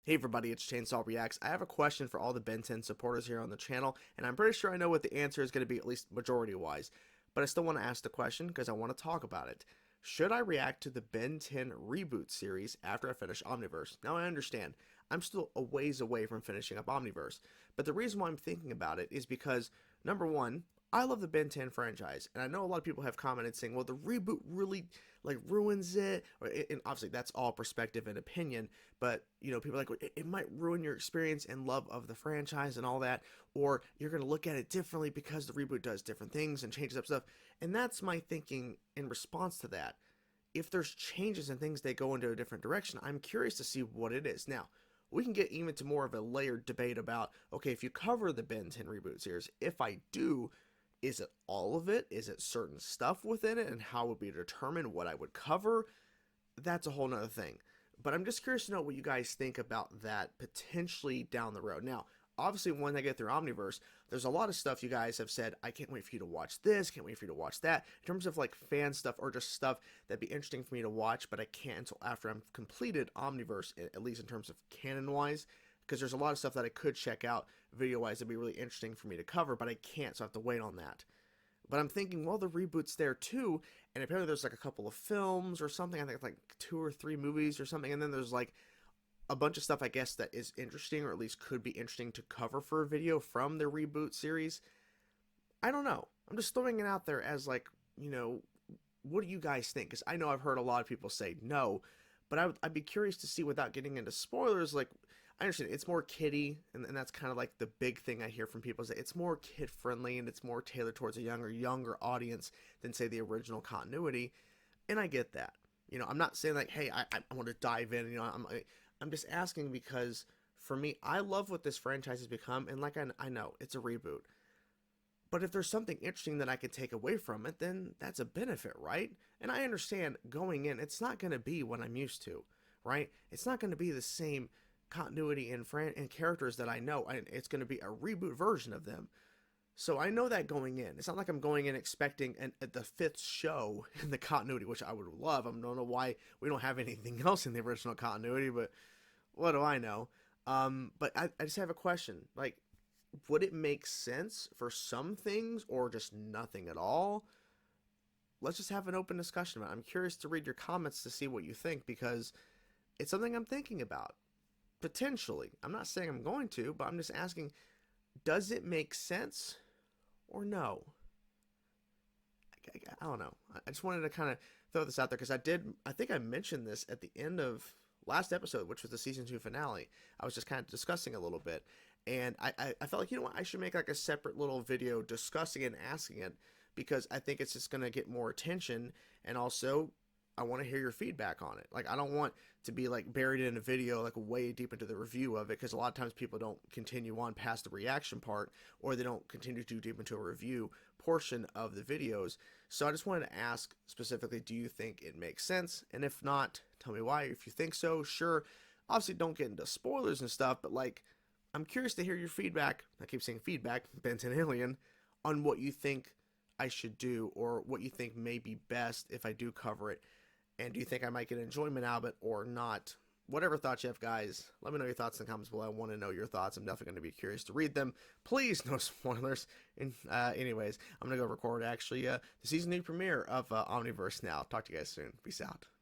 Hey everybody, it's Chainsaw Reacts. I have a question for all the Ben 10 supporters here on the channel, and I'm pretty sure I know what the answer is going to be, at least majority-wise. But I still want to ask the question because I want to talk about it. Should I react to the Ben 10 Reboot series after I finish Omniverse? Now I understand, I'm still a ways away from finishing up Omniverse, but the reason why I'm thinking about it is because, number one, I love the Ben 10 franchise, and I know a lot of people have commented saying, well, the reboot really, ruins it, and obviously that's all perspective and opinion, but, people are like, it might ruin your experience and love of the franchise and all that, or you're going to look at it differently because the reboot does different things and changes up stuff, and that's my thinking in response to that. If there's changes and things they go into a different direction, I'm curious to see what it is. Now, we can get even to more of a layered debate about, okay, if you cover the Ben 10 reboot series, if I do, is it all of it? Is it certain stuff within it? And how would we determine what I would cover? That's a whole nother thing. But I'm just curious to know what you guys think about that potentially down the road. Now, obviously, when I get through Omniverse, there's a lot of stuff you guys have said, I can't wait for you to watch this, can't wait for you to watch that. In terms of like fan stuff or just stuff that'd be interesting for me to watch, but I can't until after I'm completed Omniverse, at least in terms of canon wise, because there's a lot of stuff that I could check out video wise that'd be really interesting for me to cover, but I can't, so I have to wait on that. But I'm thinking, well, the reboot's there too, and apparently there's like a couple of films or something. I think it's like 2 or 3 movies or something, and then there's like a bunch of stuff I guess that is interesting, or at least could be interesting to cover for a video from the reboot series. I don't know. I'm just throwing it out there as like, what do you guys think? Because I know I've heard a lot of people say no, but I'd be curious to see without getting into spoilers. Like, I understand it's more kiddie, and that's kind of like the big thing I hear from people is that it's more kid friendly and it's more tailored towards a younger audience than say the original continuity, and I get that. I'm not saying like, hey, I want to dive in. I'm just asking because for me, I love what this franchise has become, and like I know it's a reboot, but if there's something interesting that I could take away from it, then that's a benefit, right? And I understand going in, it's not going to be what I'm used to, right? It's not going to be the same continuity and characters that I know. It's going to be a reboot version of them. So I know that going in. It's not like I'm going in expecting the fifth show in the continuity, which I would love. I don't know why we don't have anything else in the original continuity, but what do I know? But I just have a question. Like, would it make sense for some things or just nothing at all? Let's just have an open discussion about it. I'm curious to read your comments to see what you think because it's something I'm thinking about. Potentially. I'm not saying I'm going to, but I'm just asking, does it make sense or no? I don't know. I just wanted to kind of throw this out there because I think I mentioned this at the end of last episode, which was the season 2 finale. I was just kind of discussing a little bit, and I felt like, I should make like a separate little video discussing it and asking it because I think it's just going to get more attention, and also I want to hear your feedback on it. Like, I don't want to be like buried in a video like way deep into the review of it because a lot of times people don't continue on past the reaction part or they don't continue too deep into a review portion of the videos. So I just wanted to ask specifically, do you think it makes sense? And if not, tell me why. If you think so, sure. Obviously, don't get into spoilers and stuff, but like, I'm curious to hear your feedback. I keep saying feedback, Ben 10 Alien, on what you think I should do or what you think may be best if I do cover it. And do you think I might get enjoyment out of it or not? Whatever thoughts you have, guys, let me know your thoughts in the comments below. I want to know your thoughts. I'm definitely going to be curious to read them. Please, no spoilers. And anyways, I'm going to go record, actually, the season 2 premiere of Omniverse now. Talk to you guys soon. Peace out.